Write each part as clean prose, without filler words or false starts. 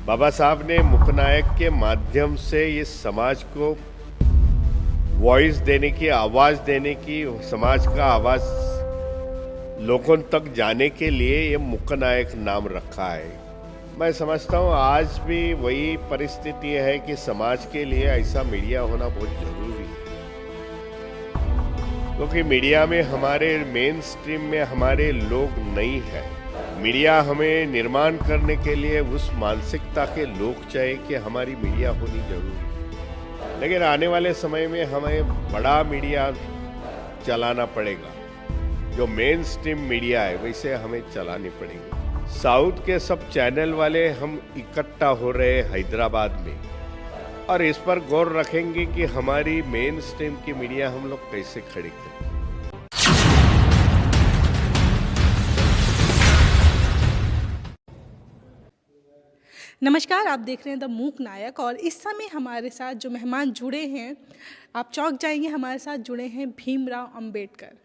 बाबा साहब ने मुकनायक के माध्यम से ये समाज को वॉइस देने की, आवाज देने की, समाज का आवाज लोगों तक जाने के लिए ये मुकनायक नाम रखा है। मैं समझता हूँ आज भी वही परिस्थिति है कि समाज के लिए ऐसा मीडिया होना बहुत जरूरी है, क्योंकि मीडिया में हमारे मेन स्ट्रीम में हमारे लोग नहीं है। मीडिया हमें निर्माण करने के लिए उस मानसिकता के लोग चाहिए कि हमारी मीडिया होनी जरूरी है, लेकिन आने वाले समय में हमें बड़ा मीडिया चलाना पड़ेगा। जो मेन स्ट्रीम मीडिया है वैसे हमें चलानी पड़ेगी। साउथ के सब चैनल वाले हम इकट्ठा हो रहे हैं हैदराबाद में, और इस पर गौर रखेंगे कि हमारी मेन स्ट्रीम की मीडिया हम लोग कैसे खड़ी करें। नमस्कार, आप देख रहे हैं द मूक नायक और इस समय हमारे साथ जो मेहमान जुड़े हैं, आप चौंक जाएंगे, हमारे साथ जुड़े हैं भीमराव अंबेडकर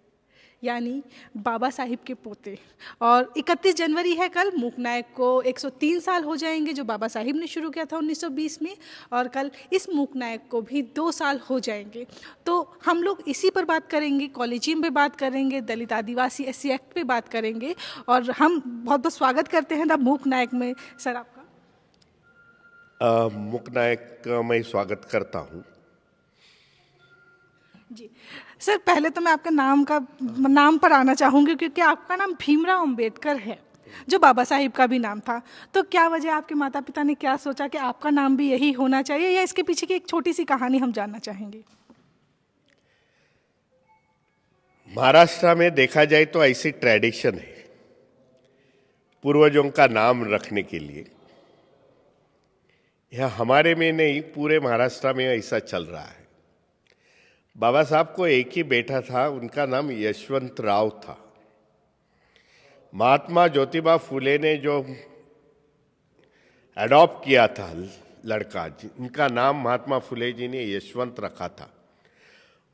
यानी बाबा साहिब के पोते। और 31 जनवरी है कल। मूक नायक को 103 साल हो जाएंगे जो बाबा साहिब ने शुरू किया था 1920 में, और कल इस मूक नायक को भी 2 साल हो जाएंगे। तो हम लोग इसी पर बात करेंगे, कॉलेजियम पे बात करेंगे, दलित आदिवासी एससी एक्ट पे बात करेंगे। और हम बहुत बहुत स्वागत करते हैं द मूक नायक में सर आपका। मुकनायक का मैं स्वागत करता हूँ। जी सर, पहले तो मैं आपके नाम पर आना चाहूँगी, क्योंकि आपका नाम भीमराव अंबेडकर है जो बाबा साहिब का भी नाम था। तो क्या वजह, आपके माता पिता ने क्या सोचा कि आपका नाम भी यही होना चाहिए, या इसके पीछे की एक छोटी सी कहानी हम जानना चाहेंगे। महाराष्ट्र में देखा जाए तो ऐसी ट्रेडिशन है पूर्वजों का नाम रखने के लिए। यह हमारे में नहीं, पूरे महाराष्ट्र में ऐसा चल रहा है। बाबा साहब को एक ही बेटा था, उनका नाम यशवंत राव था। महात्मा ज्योतिबा फुले ने जो एडॉप्ट किया था लड़का, उनका नाम महात्मा फुले जी ने यशवंत रखा था।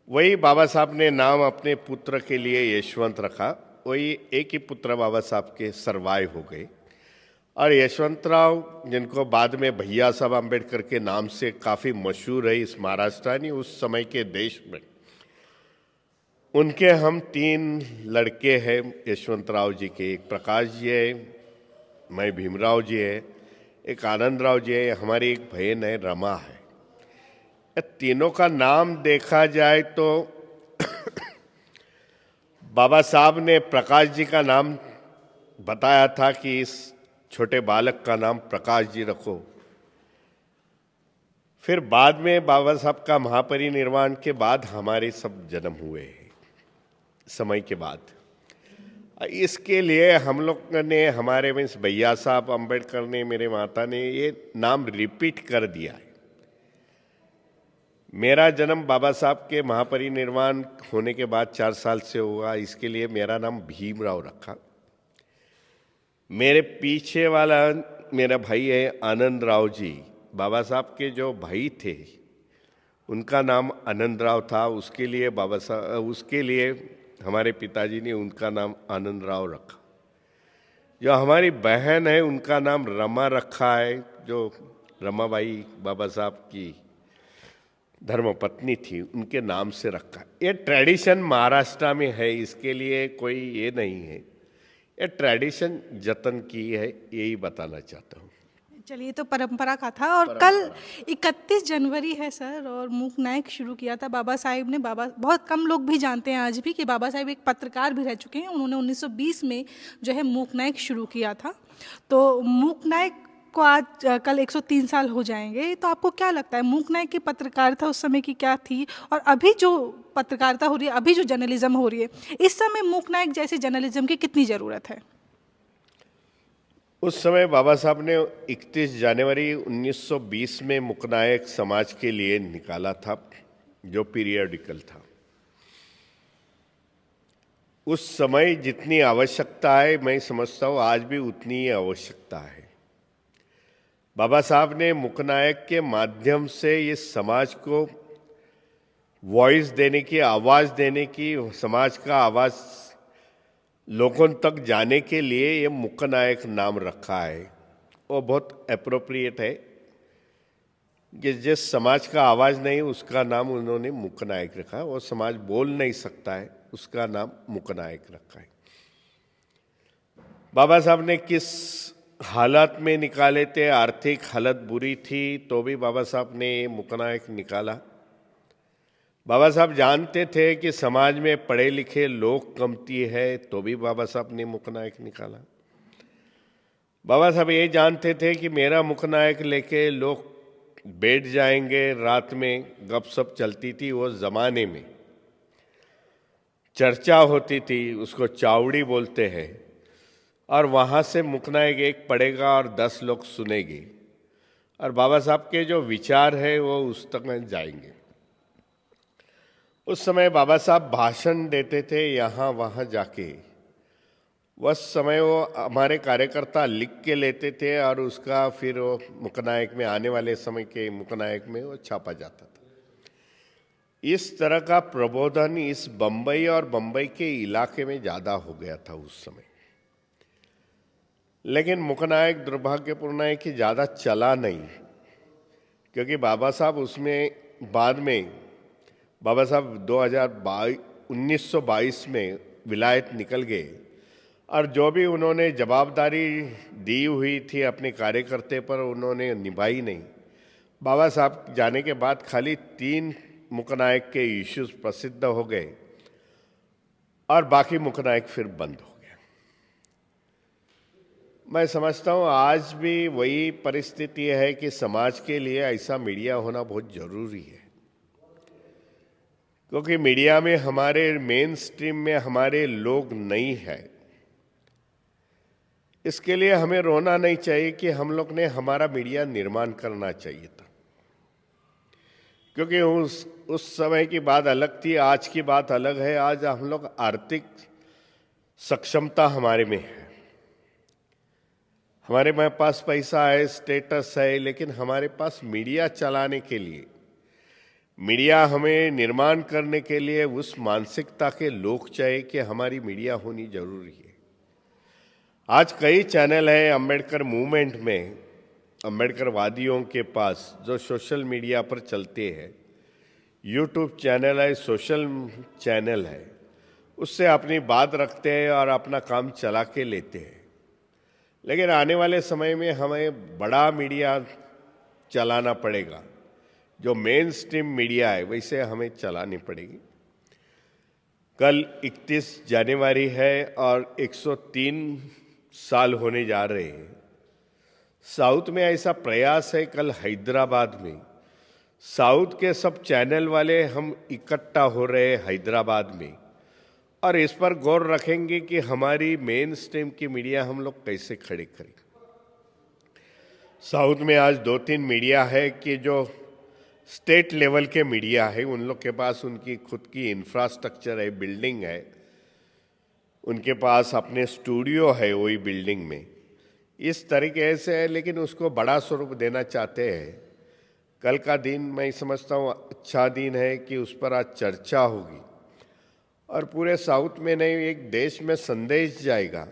वही बाबा साहब ने नाम अपने पुत्र के लिए यशवंत रखा। वही एक ही पुत्र बाबा साहब के सरवाइव हो गए, और यशवंतराव, जिनको बाद में भैया साहब अम्बेडकर के नाम से काफ़ी मशहूर है इस महाराष्ट्र उस समय के देश में, उनके हम 3 लड़के हैं यशवंतराव जी के। एक प्रकाश जी है, मैं भीमराव जी है, एक आनंदराव जी है, हमारी एक बहन है रमा है। तीनों का नाम देखा जाए तो बाबा साहब ने प्रकाश जी का नाम बताया था कि इस छोटे बालक का नाम प्रकाश जी रखो। फिर बाद में बाबा साहब का महापरिनिर्वाण के बाद हमारे सब जन्म हुए हैं समय के बाद। इसके लिए हम लोग ने, हमारे में भैया साहब अम्बेडकर ने, मेरे माता ने ये नाम रिपीट कर दिया है। मेरा जन्म बाबा साहब के महापरिनिर्वाण होने के बाद 4 साल से हुआ, इसके लिए मेरा नाम भीमराव रखा। मेरे पीछे वाला मेरा भाई है आनंद राव जी, बाबा साहब के जो भाई थे उनका नाम आनंद राव था। उसके लिए हमारे पिताजी ने उनका नाम आनंद राव रखा। जो हमारी बहन है उनका नाम रमा रखा है, जो रमाबाई बाबा साहब की धर्मपत्नी थी, उनके नाम से रखा। ये ट्रेडिशन महाराष्ट्र में है, इसके लिए कोई ये नहीं है, ये ट्रेडिशन जतन की है, यही बताना चाहता हूँ। चलिए, तो परंपरा का था। और कल 31 जनवरी है सर, और मूक नायक शुरू किया था बाबा साहिब ने। बहुत कम लोग भी जानते हैं आज भी कि बाबा साहिब एक पत्रकार भी रह चुके हैं। उन्होंने 1920 में जो है मूक नायक शुरू किया था। तो मूक नायक को आज कल 103 साल हो जाएंगे। तो आपको क्या लगता है, मूक नायक की पत्रकारिता उस समय की क्या थी, और अभी जो पत्रकारिता हो रही है, अभी जो जर्नलिज्म हो रही है, इस समय मूक नायक जैसे जर्नलिज्म की कितनी ज़रूरत है? उस समय बाबा साहब ने 31 जनवरी 1920 में मुकनायक समाज के लिए निकाला था, जो पीरियडिकल था। उस समय जितनी आवश्यकता है, मैं समझता हूँ आज भी उतनी ही आवश्यकता है। बाबा साहब ने मुकनायक के माध्यम से ये समाज को वॉइस देने की, आवाज देने की, समाज का आवाज लोगों तक जाने के लिए ये मुकनायक नाम रखा है। वो बहुत अप्रोप्रिएट है कि जिस समाज का आवाज़ नहीं उसका नाम उन्होंने मूकनायक रखा। वो समाज बोल नहीं सकता है, उसका नाम मूकनायक रखा है। बाबा साहब ने किस हालत में निकाले थे, आर्थिक हालत बुरी थी तो भी बाबा साहब ने मूकनायक निकाला। बाबा साहब जानते थे कि समाज में पढ़े लिखे लोग कमती है तो भी बाबा साहब ने मूकनायक निकाला। बाबा साहब ये जानते थे कि मेरा मूकनायक लेके लोग बैठ जाएंगे, रात में गपशप चलती थी, वो जमाने में चर्चा होती थी, उसको चावड़ी बोलते हैं, और वहाँ से मूकनायक एक पढ़ेगा और 10 लोग सुनेंगे, और बाबा साहब के जो विचार है वो उस तक जाएंगे। उस समय बाबा साहब भाषण देते थे यहाँ वहाँ जाके। उस समय वो हमारे कार्यकर्ता लिख के लेते थे और उसका फिर वो मूकनायक में, आने वाले समय के मूकनायक में वो छापा जाता था। इस तरह का प्रबोधन इस बम्बई और बम्बई के इलाके में ज़्यादा हो गया था उस समय। लेकिन मूकनायक दुर्भाग्यपूर्ण है कि ज़्यादा चला नहीं, क्योंकि बाबा साहब उसमें बाद में, बाबा साहब 1922 में विलायत निकल गए, और जो भी उन्होंने जवाबदारी दी हुई थी अपने कार्यकर्ते पर उन्होंने निभाई नहीं। बाबा साहब जाने के बाद खाली 3 मूकनायक के इश्यूज प्रसिद्ध हो गए और बाकी मूकनायक फिर बंद हो गया। मैं समझता हूँ आज भी वही परिस्थिति है कि समाज के लिए ऐसा मीडिया होना बहुत जरूरी है, क्योंकि मीडिया में हमारे मेन स्ट्रीम में हमारे लोग नहीं है। इसके लिए हमें रोना नहीं चाहिए कि हम लोग ने हमारा मीडिया निर्माण करना चाहिए था, क्योंकि उस समय की बात अलग थी, आज की बात अलग है। आज हम लोग आर्थिक सक्षमता हमारे में है, हमारे में पास पैसा है, स्टेटस है, लेकिन हमारे पास मीडिया चलाने के लिए, मीडिया हमें निर्माण करने के लिए उस मानसिकता के लोग चाहिए कि हमारी मीडिया होनी जरूरी है। आज कई चैनल हैं अंबेडकर मूवमेंट में, अंबेडकर वादियों के पास, जो सोशल मीडिया पर चलते हैं। यूट्यूब चैनल है, सोशल चैनल है, उससे अपनी बात रखते हैं और अपना काम चला के लेते हैं। लेकिन आने वाले समय में हमें बड़ा मीडिया चलाना पड़ेगा, जो मेन स्ट्रीम मीडिया है वैसे हमें चलानी पड़ेगी। कल 31 जनवरी है और 103 साल होने जा रहे हैं। साउथ में ऐसा प्रयास है, कल हैदराबाद में साउथ के सब चैनल वाले हम इकट्ठा हो रहे हैं हैदराबाद में, और इस पर गौर रखेंगे कि हमारी मेन स्ट्रीम की मीडिया हम लोग कैसे खड़े करें। साउथ में आज 2-3 मीडिया है कि जो स्टेट लेवल के मीडिया है, उन लोग के पास उनकी खुद की इंफ्रास्ट्रक्चर है, बिल्डिंग है, उनके पास अपने स्टूडियो है वही बिल्डिंग में, इस तरीके से है, लेकिन उसको बड़ा स्वरूप देना चाहते हैं। कल का दिन मैं समझता हूँ अच्छा दिन है कि उस पर आज चर्चा होगी, और पूरे साउथ में नहीं, एक देश में संदेश जाएगा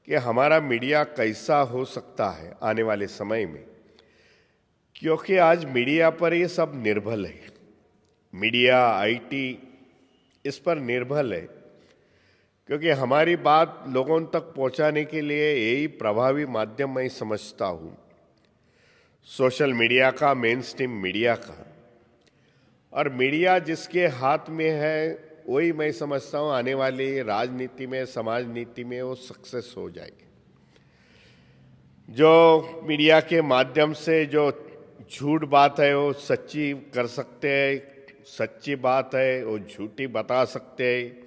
कि हमारा मीडिया कैसा हो सकता है आने वाले समय में। क्योंकि आज मीडिया पर ये सब निर्भर है, मीडिया, आईटी इस पर निर्भर है, क्योंकि हमारी बात लोगों तक पहुंचाने के लिए यही प्रभावी माध्यम मैं समझता हूं, सोशल मीडिया का, मेन स्ट्रीम मीडिया का। और मीडिया जिसके हाथ में है वही मैं समझता हूं आने वाली राजनीति में, समाज नीति में वो सक्सेस हो जाएगी। जो मीडिया के माध्यम से जो झूठ बात है वो सच्ची कर सकते हैं, सच्ची बात है वो झूठी बता सकते हैं।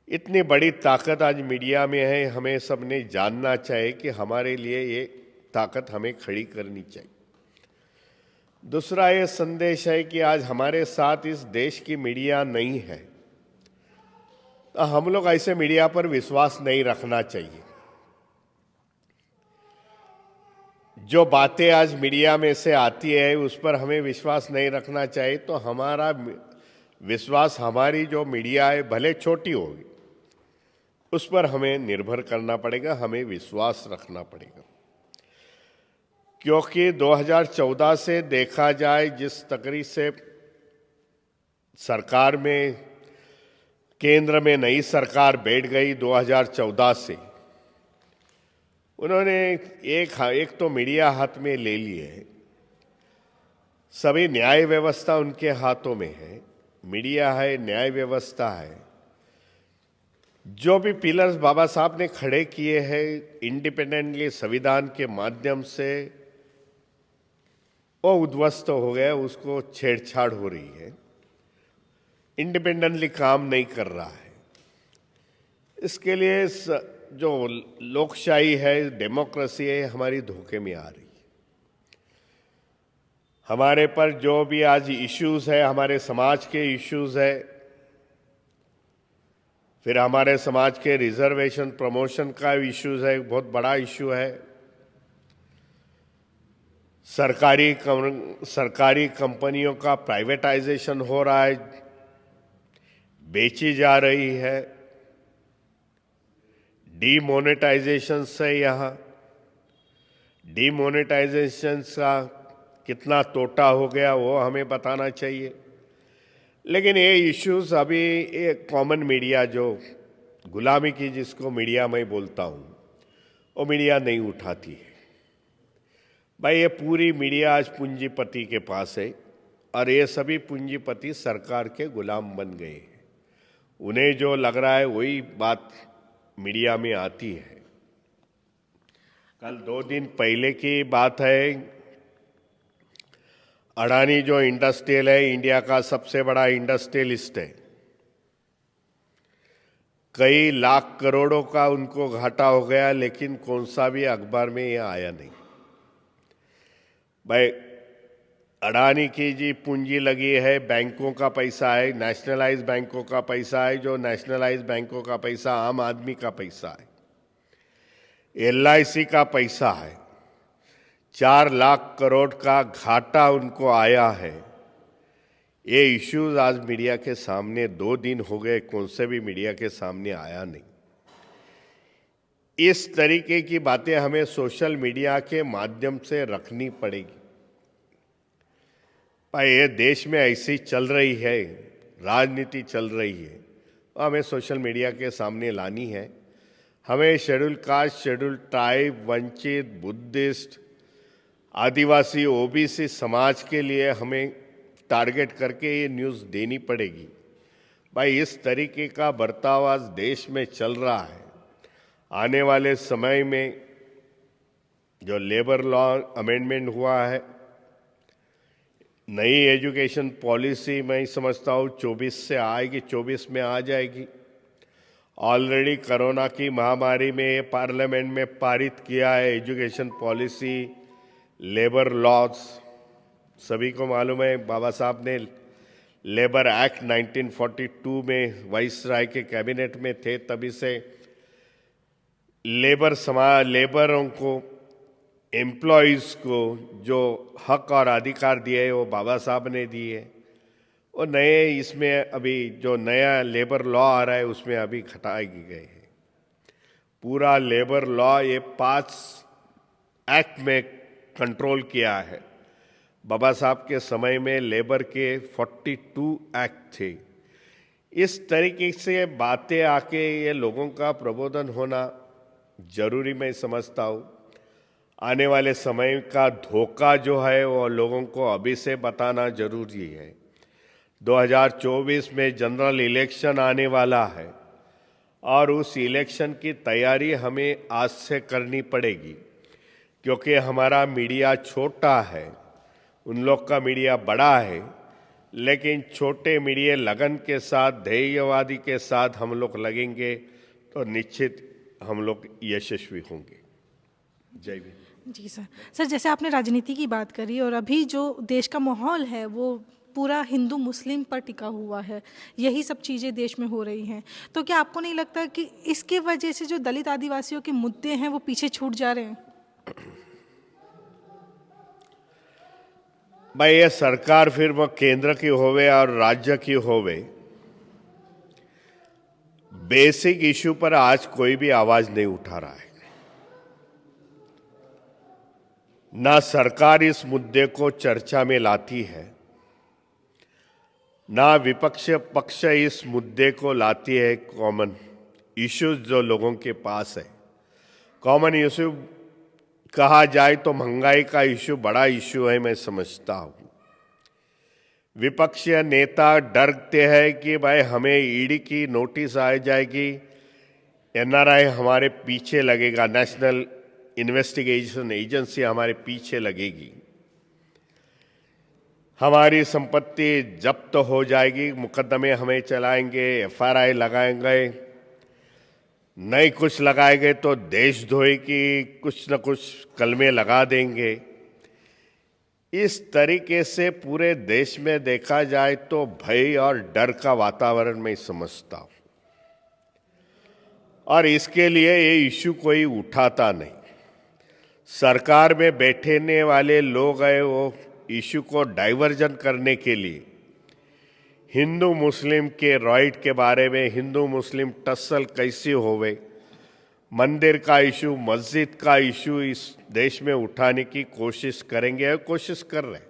इतनी बड़ी ताकत आज मीडिया में है, हमें सबने जानना चाहिए कि हमारे लिए ये ताकत हमें खड़ी करनी चाहिए। दूसरा ये संदेश है कि आज हमारे साथ इस देश की मीडिया नहीं है, तो हम लोग ऐसे मीडिया पर विश्वास नहीं रखना चाहिए। जो बातें आज मीडिया में से आती है उस पर हमें विश्वास नहीं रखना चाहिए। तो हमारा विश्वास, हमारी जो मीडिया है भले छोटी होगी, उस पर हमें निर्भर करना पड़ेगा, हमें विश्वास रखना पड़ेगा। क्योंकि 2014 से देखा जाए जिस तकरीर से सरकार में केंद्र में नई सरकार बैठ गई 2014 से, उन्होंने एक तो मीडिया हाथ में ले लिए, सभी न्याय व्यवस्था उनके हाथों में है, मीडिया है, न्याय व्यवस्था है। जो भी पिलर्स बाबा साहब ने खड़े किए हैं इंडिपेंडेंटली संविधान के माध्यम से, वो उद्ध्वस्त हो गया, उसको छेड़छाड़ हो रही है, इंडिपेंडेंटली काम नहीं कर रहा है। इसके लिए जो लोकशाही है, डेमोक्रेसी है, हमारी धोखे में आ रही है। हमारे पर जो भी आज इश्यूज है, हमारे समाज के इश्यूज है, फिर हमारे समाज के रिजर्वेशन प्रमोशन का इश्यूज है, बहुत बड़ा इश्यू है। सरकारी कंपनियों का प्राइवेटाइजेशन हो रहा है, बेची जा रही है, डीमोनेटाइजेशन से यहाँ डीमोनेटाइजेशन का कितना तोटा हो गया वो हमें बताना चाहिए। लेकिन ये इश्यूज अभी एक कॉमन मीडिया, जो गुलामी की जिसको मीडिया मैं बोलता हूँ, वो मीडिया नहीं उठाती है। भाई ये पूरी मीडिया आज पूंजीपति के पास है और ये सभी पूंजीपति सरकार के गुलाम बन गए हैं। उन्हें जो लग रहा है वही बात मीडिया में आती है। कल 2 दिन पहले की बात है, अडानी जो इंडस्ट्रियल है, इंडिया का सबसे बड़ा इंडस्ट्रियलिस्ट है, कई लाख करोड़ों का उनको घाटा हो गया, लेकिन कौन सा भी अखबार में ये आया नहीं। भाई अडानी की जी पूंजी लगी है, बैंकों का पैसा है, नेशनलाइज बैंकों का पैसा है, जो नेशनलाइज बैंकों का पैसा आम आदमी का पैसा है, LIC का पैसा है, 4 लाख करोड़ का घाटा उनको आया है। ये इश्यूज आज मीडिया के सामने 2 दिन हो गए, कौन से भी मीडिया के सामने आया नहीं। इस तरीके की बातें हमें सोशल मीडिया के माध्यम से रखनी पड़ेगी। भाई ये देश में ऐसी चल रही है, राजनीति चल रही है, हमें सोशल मीडिया के सामने लानी है। हमें शेड्यूल कास्ट, शेड्यूल ट्राइब, वंचित, बुद्धिस्ट, आदिवासी, OBC समाज के लिए हमें टारगेट करके ये न्यूज़ देनी पड़ेगी। भाई इस तरीके का बर्ताव आज देश में चल रहा है। आने वाले समय में जो लेबर लॉ अमेंडमेंट हुआ है, नई एजुकेशन पॉलिसी मैं समझता हूँ 24 से आएगी, 24 में आ जाएगी। ऑलरेडी कोरोना की महामारी में पार्लियामेंट में पारित किया है एजुकेशन पॉलिसी, लेबर लॉज। सभी को मालूम है बाबा साहब ने लेबर एक्ट 1942 में वाइसराय के कैबिनेट में थे, तभी से लेबरों को, एम्प्लॉयज़ को जो हक और अधिकार दिए वो बाबा साहब ने दिए। और नए इसमें अभी जो नया लेबर लॉ आ रहा है उसमें अभी घटाए गए हैं। पूरा लेबर लॉ ये 5 एक्ट में कंट्रोल किया है। बाबा साहब के समय में लेबर के 42 एक्ट थे। इस तरीके से बातें आके ये लोगों का प्रबोधन होना जरूरी मैं समझता हूँ। आने वाले समय का धोखा जो है वो लोगों को अभी से बताना जरूरी है। 2024 में जनरल इलेक्शन आने वाला है और उस इलेक्शन की तैयारी हमें आज से करनी पड़ेगी, क्योंकि हमारा मीडिया छोटा है, उन लोग का मीडिया बड़ा है। लेकिन छोटे मीडिया लगन के साथ, ध्येयवादी के साथ हम लोग लगेंगे तो निश्चित हम लोग यशस्वी होंगे। जय भीम। जी सर, जैसे आपने राजनीति की बात करी और अभी जो देश का माहौल है वो पूरा हिंदू मुस्लिम पर टिका हुआ है, यही सब चीज़ें देश में हो रही हैं, तो क्या आपको नहीं लगता कि इसके वजह से जो दलित आदिवासियों के मुद्दे हैं वो पीछे छूट जा रहे हैं? भाई ये सरकार फिर वो केंद्र की होवे और राज्य की होवे, बेसिक इशू पर आज कोई भी आवाज नहीं उठा रहा है। ना सरकार इस मुद्दे को चर्चा में लाती है, ना विपक्ष पक्ष इस मुद्दे को लाती है। कॉमन इश्यूज जो लोगों के पास है, कॉमन इश्यू कहा जाए तो महंगाई का इश्यू बड़ा इश्यू है, मैं समझता हूं। विपक्षी नेता डरते हैं कि भाई हमें ईडी की नोटिस आ जाएगी, एनआरआई हमारे पीछे लगेगा, नेशनल इन्वेस्टिगेशन एजेंसी हमारे पीछे लगेगी, हमारी संपत्ति जब्त हो जाएगी, मुकदमे हमें चलाएंगे, एफआईआर लगाएंगे, नहीं कुछ लगाएंगे तो देशद्रोही की कुछ न कुछ कलमे लगा देंगे। इस तरीके से पूरे देश में देखा जाए तो भय और डर का वातावरण मैं समझता हूं, और इसके लिए ये इश्यू कोई उठाता नहीं। सरकार में बैठने वाले लोग हैं, वो इश्यू को डाइवर्जन करने के लिए हिंदू मुस्लिम के राइट के बारे में, हिंदू मुस्लिम टस्सल कैसी होवे, मंदिर का इशू, मस्जिद का इशू इस देश में उठाने की कोशिश करेंगे, कोशिश कर रहे हैं।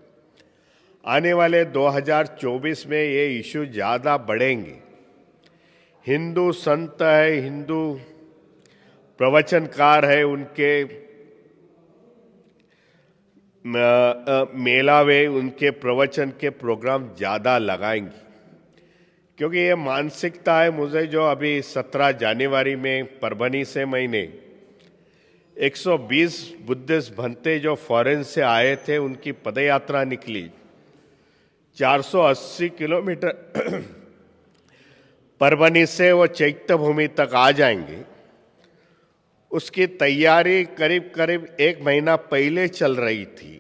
आने वाले 2024 में ये इशू ज्यादा बढ़ेंगे। हिंदू संत है, हिंदू प्रवचनकार है, उनके मेलावे, उनके प्रवचन के प्रोग्राम ज्यादा लगाएंगे, क्योंकि ये मानसिकता है। मुझे जो अभी 17 जनवरी में परभनी से मैंने 120 बुद्धिस्ट भंते जो फॉरेन से आए थे, उनकी पदयात्रा निकली 480 किलोमीटर परभनी से वो चैत्य भूमि तक आ जाएंगे। उसकी तैयारी करीब करीब 1 महीना पहले चल रही थी।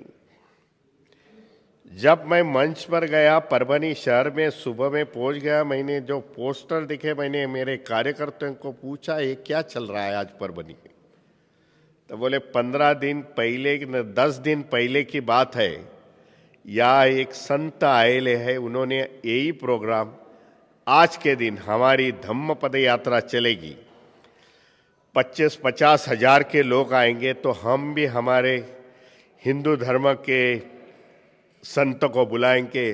जब मैं मंच पर गया परभनी शहर में, सुबह में पहुंच गया, मैंने जो पोस्टर दिखे, मैंने मेरे कार्यकर्ताओं को पूछा ये क्या चल रहा है आज परभनी में, तो बोले 15 दिन पहले, 10 दिन पहले की बात है, या एक संत आए है, उन्होंने यही प्रोग्राम आज के दिन हमारी धम्म पद यात्रा चलेगी, 25-50 हजार के लोग आएंगे, तो हम भी हमारे हिंदू धर्म के संत को बुलाएंगे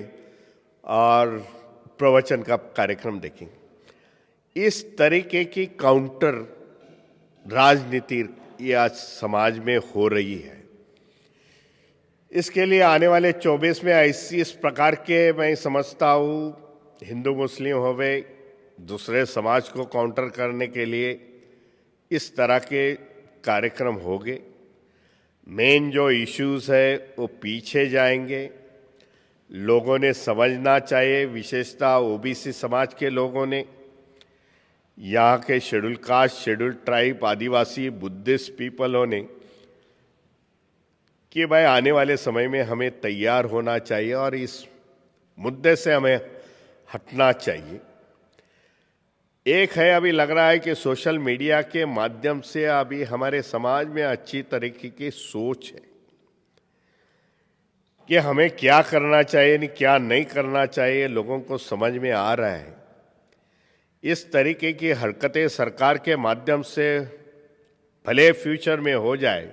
और प्रवचन का कार्यक्रम देखेंगे। इस तरीके की काउंटर राजनीति ये आज समाज में हो रही है। इसके लिए आने वाले 24 में ऐसी इस प्रकार के, मैं समझता हूँ, हिंदू मुस्लिम होवे, दूसरे समाज को काउंटर करने के लिए इस तरह के कार्यक्रम होंगे। मेन जो इश्यूज है वो पीछे जाएंगे। लोगों ने समझना चाहिए, विशेषता ओबीसी समाज के लोगों ने, यहाँ के शेड्यूल कास्ट, शेड्यूल ट्राइब, आदिवासी, बुद्धिस्ट पीपलों ने, कि भाई आने वाले समय में हमें तैयार होना चाहिए और इस मुद्दे से हमें हटना चाहिए। एक है, अभी लग रहा है कि सोशल मीडिया के माध्यम से अभी हमारे समाज में अच्छी तरीके की सोच है कि हमें क्या करना चाहिए, नहीं क्या नहीं करना चाहिए, लोगों को समझ में आ रहा है। इस तरीके की हरकतें सरकार के माध्यम से भले फ्यूचर में हो जाए,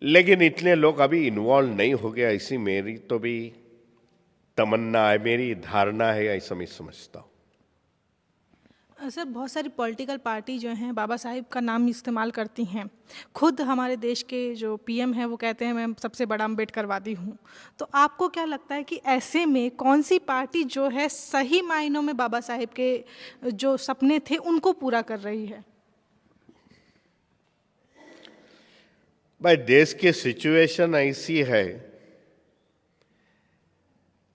लेकिन इतने लोग अभी इन्वॉल्व नहीं हो गए, ऐसी मेरी तो भी तमन्ना है, मेरी धारणा है, ऐसा मैं समझता हूँ। सर, बहुत सारी पॉलिटिकल पार्टी जो हैं बाबा साहिब का नाम इस्तेमाल करती हैं। खुद हमारे देश के जो पीएम हैं वो कहते हैं मैं सबसे बड़ा अम्बेडकरवादी हूँ। तो आपको क्या लगता है कि ऐसे में कौन सी पार्टी जो है सही मायनों में बाबा साहिब के जो सपने थे उनको पूरा कर रही है? भाई, देश की सिचुएशन ऐसी है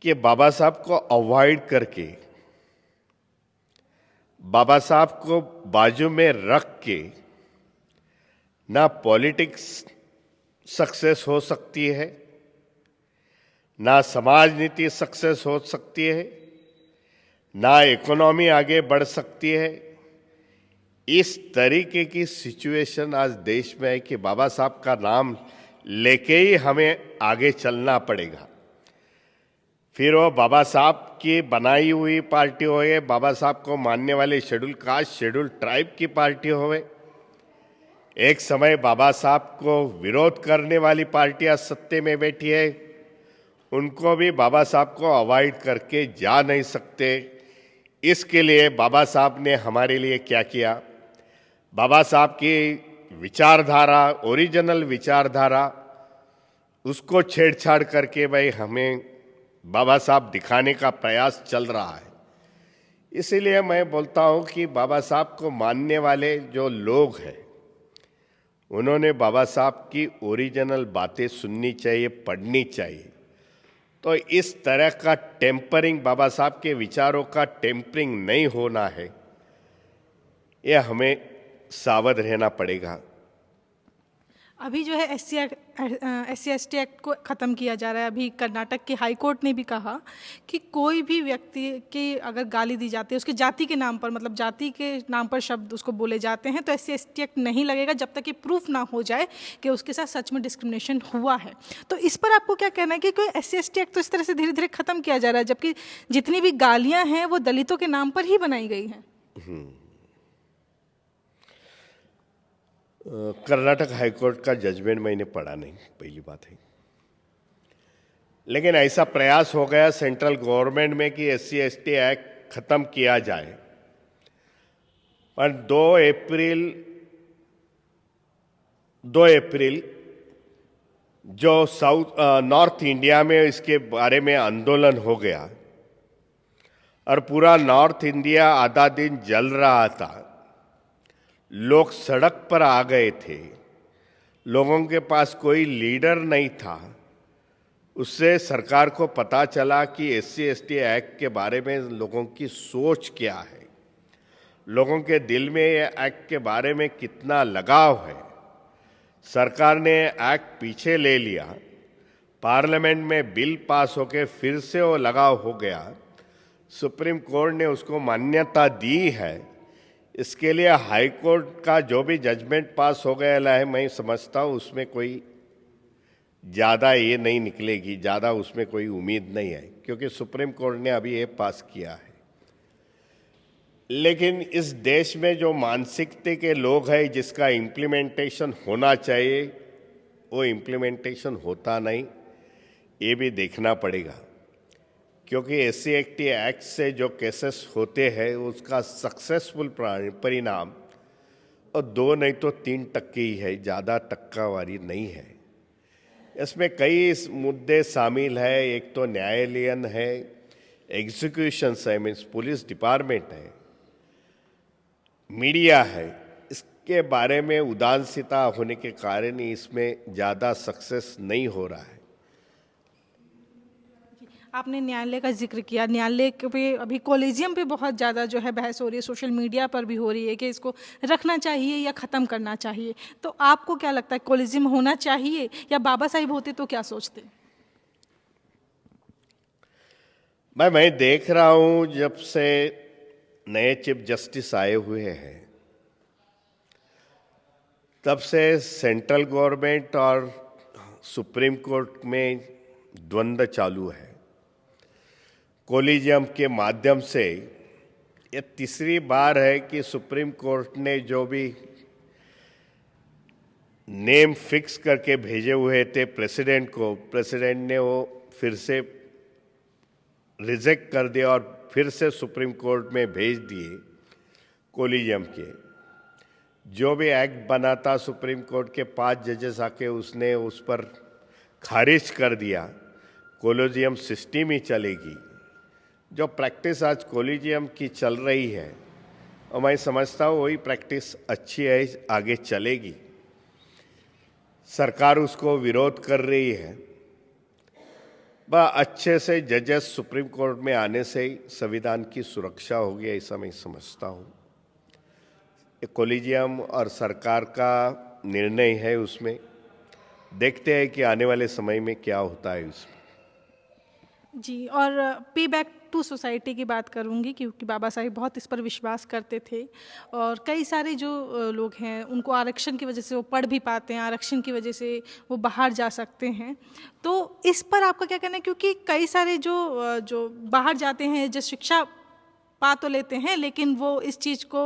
कि बाबा साहब को अवॉइड करके, बाबा साहब को बाजू में रख के ना पॉलिटिक्स सक्सेस हो सकती है, ना समाज नीति सक्सेस हो सकती है, ना इकोनॉमी आगे बढ़ सकती है। इस तरीके की सिचुएशन आज देश में है कि बाबा साहब का नाम लेके ही हमें आगे चलना पड़ेगा। फिर वो बाबा साहब की बनाई हुई पार्टी होए, बाबा साहब को मानने वाले शेड्यूल कास्ट, शेड्यूल ट्राइब की पार्टी होवे, एक समय बाबा साहब को विरोध करने वाली पार्टियां सत्ते में बैठी है, उनको भी बाबा साहब को अवॉइड करके जा नहीं सकते। इसके लिए बाबा साहब ने हमारे लिए क्या किया, बाबा साहब की विचारधारा, ओरिजिनल विचारधारा, उसको छेड़छाड़ करके भाई हमें बाबा साहब दिखाने का प्रयास चल रहा है। इसीलिए मैं बोलता हूं कि बाबा साहब को मानने वाले जो लोग हैं, उन्होंने बाबा साहब की ओरिजिनल बातें सुननी चाहिए, पढ़नी चाहिए। तो इस तरह का टेम्परिंग, बाबा साहब के विचारों का टेम्परिंग नहीं होना है, यह हमें सावध रहना पड़ेगा। अभी जो है SC/ST एक्ट को ख़त्म किया जा रहा है। अभी कर्नाटक के हाई कोर्ट ने भी कहा कि कोई भी व्यक्ति की अगर गाली दी जाती है उसकी जाति के नाम पर, मतलब जाति के नाम पर शब्द उसको बोले जाते हैं, तो SC/ST एक्ट नहीं लगेगा जब तक कि प्रूफ ना हो जाए कि उसके साथ सच में डिस्क्रिमिनेशन हुआ है। तो इस पर आपको क्या कहना है कि कोई SC/ST एक्ट तो इस तरह से धीरे धीरे ख़त्म किया जा रहा है, जबकि जितनी भी गालियाँ हैं वो दलितों के नाम पर ही बनाई गई हैं। कर्नाटक हाईकोर्ट का जजमेंट मैंने पढ़ा नहीं, पहली बात है। लेकिन ऐसा प्रयास हो गया सेंट्रल गवर्नमेंट में कि SC/ST एक्ट खत्म किया जाए, पर 2 अप्रैल जो नॉर्थ इंडिया में इसके बारे में आंदोलन हो गया और पूरा नॉर्थ इंडिया आधा दिन जल रहा था, लोग सड़क पर आ गए थे, लोगों के पास कोई लीडर नहीं था। उससे सरकार को पता चला कि SC/ST एक्ट के बारे में लोगों की सोच क्या है, लोगों के दिल में ये एक्ट के बारे में कितना लगाव है। सरकार ने एक्ट पीछे ले लिया, पार्लियामेंट में बिल पास होके फिर से वो लगाव हो गया, सुप्रीम कोर्ट ने उसको मान्यता दी है। इसके लिए हाई कोर्ट का जो भी जजमेंट पास हो गया है, मैं समझता हूँ उसमें कोई ज़्यादा ये नहीं निकलेगी, ज़्यादा उसमें कोई उम्मीद नहीं है, क्योंकि सुप्रीम कोर्ट ने अभी ये पास किया है। लेकिन इस देश में जो मानसिकता के लोग हैं, जिसका इम्प्लीमेंटेशन होना चाहिए, वो इम्प्लीमेंटेशन होता नहीं, ये भी देखना पड़ेगा। क्योंकि SC/ST एक्ट से जो केसेस होते हैं उसका सक्सेसफुल परिणाम और 2 नहीं तो 3% ही है, ज़्यादा टक्कावारी नहीं है। इसमें कई मुद्दे शामिल है। एक तो न्यायालयन है, एग्जीक्यूशन है, मीन्स पुलिस डिपार्टमेंट है, मीडिया है। इसके बारे में उदासीनता होने के कारण इसमें ज़्यादा सक्सेस नहीं हो रहा है। आपने न्यायालय का जिक्र किया, न्यायालय पे अभी कॉलेजियम पे बहुत ज़्यादा जो है बहस हो रही है, सोशल मीडिया पर भी हो रही है कि इसको रखना चाहिए या ख़त्म करना चाहिए। तो आपको क्या लगता है, कॉलेजियम होना चाहिए या बाबा साहिब होते तो क्या सोचते? मैं देख रहा हूं जब से नए चीफ जस्टिस आए हुए हैं, तब से सेंट्रल गवर्नमेंट और सुप्रीम कोर्ट में द्वंद्व चालू है। कॉलेजियम के माध्यम से ये तीसरी बार है कि सुप्रीम कोर्ट ने जो भी नेम फिक्स करके भेजे हुए थे प्रेसिडेंट को, प्रेसिडेंट ने वो फिर से रिजेक्ट कर दिया और फिर से सुप्रीम कोर्ट में भेज दिए। कॉलेजियम के जो भी एक्ट बना था, सुप्रीम कोर्ट के 5 जजेस आके उसने उस पर खारिज कर दिया। कॉलेजियम सिस्टम ही चलेगी। जो प्रैक्टिस आज कॉलेजियम की चल रही है, और मैं समझता हूँ वही प्रैक्टिस अच्छी है, आगे चलेगी। सरकार उसको विरोध कर रही है। बड़ा अच्छे से जजेस सुप्रीम कोर्ट में आने से ही संविधान की सुरक्षा होगी, ऐसा मैं समझता हूँ। कॉलेजियम और सरकार का निर्णय है, उसमें देखते हैं कि आने वाले समय में क्या होता है उसमें। जी, और पे बैक टू सोसाइटी की बात करूंगी, क्योंकि बाबा साहिब बहुत इस पर विश्वास करते थे और कई सारे जो लोग हैं उनको आरक्षण की वजह से वो पढ़ भी पाते हैं, आरक्षण की वजह से वो बाहर जा सकते हैं। तो इस पर आपका क्या कहना है, क्योंकि कई सारे जो बाहर जाते हैं, जो शिक्षा पा तो लेते हैं, लेकिन वो इस चीज़ को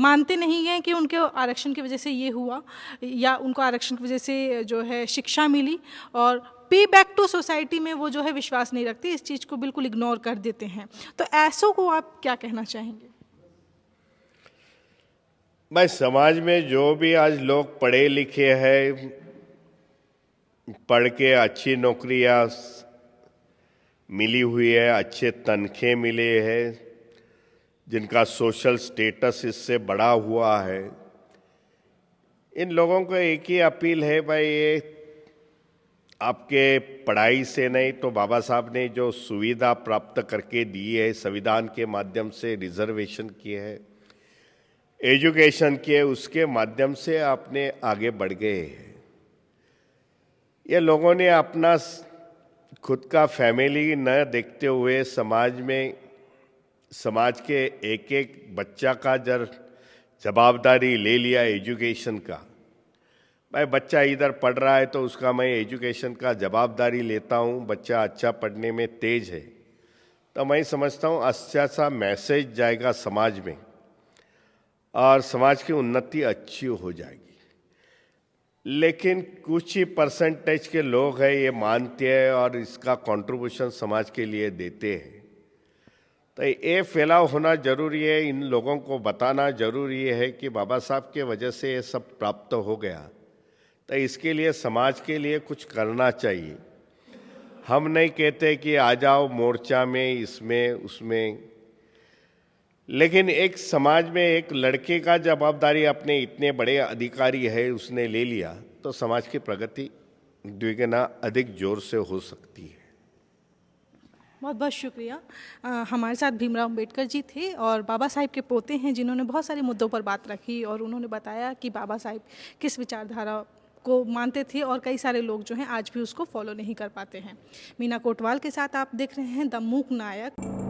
मानते नहीं हैं कि उनके आरक्षण की वजह से ये हुआ या उनको आरक्षण की वजह से जो है शिक्षा मिली, और पे बैक टू सोसाइटी में वो जो है विश्वास नहीं रखते, इस चीज़ को बिल्कुल इग्नोर कर देते हैं। तो ऐसों को आप क्या कहना चाहेंगे? भाई, समाज में जो भी आज लोग पढ़े लिखे हैं, पढ़ के अच्छी नौकरियां मिली हुई है, अच्छे तनखे मिले हैं, जिनका सोशल स्टेटस इससे बढ़ा हुआ है, इन लोगों को एक ही अपील है भाई, ये आपके पढ़ाई से नहीं तो बाबा साहब ने जो सुविधा प्राप्त करके दी है, संविधान के माध्यम से रिजर्वेशन किए है, एजुकेशन किए, उसके माध्यम से आपने आगे बढ़ गए हैं। ये लोगों ने अपना खुद का फैमिली न देखते हुए समाज के एक एक बच्चा का जवाबदारी ले लिया एजुकेशन का। भाई, बच्चा इधर पढ़ रहा है तो उसका मैं एजुकेशन का जवाबदारी लेता हूँ, बच्चा अच्छा पढ़ने में तेज है तो मैं समझता हूँ अच्छा सा मैसेज जाएगा समाज में और समाज की उन्नति अच्छी हो जाएगी। लेकिन कुछ ही परसेंटेज के लोग हैं ये मानते हैं और इसका कंट्रीब्यूशन समाज के लिए देते हैं, तो ये फैलाव होना जरूरी है। इन लोगों को बताना जरूरी है कि बाबा साहब के वजह से ये सब प्राप्त हो गया, तो इसके लिए समाज के लिए कुछ करना चाहिए। हम नहीं कहते कि आ जाओ मोर्चा में, इसमें उसमें, लेकिन एक समाज में एक लड़के का जवाबदारी अपने इतने बड़े अधिकारी है उसने ले लिया तो समाज की प्रगति द्विगुना अधिक जोर से हो सकती है। बहुत बहुत शुक्रिया। हमारे साथ भीमराव अम्बेडकर जी थे और बाबा साहिब के पोते हैं, जिन्होंने बहुत सारे मुद्दों पर बात रखी और उन्होंने बताया कि बाबा साहिब किस विचारधारा को मानते थे और कई सारे लोग जो हैं आज भी उसको फॉलो नहीं कर पाते हैं। मीना कोटवाल के साथ आप देख रहे हैं द मूक नायक।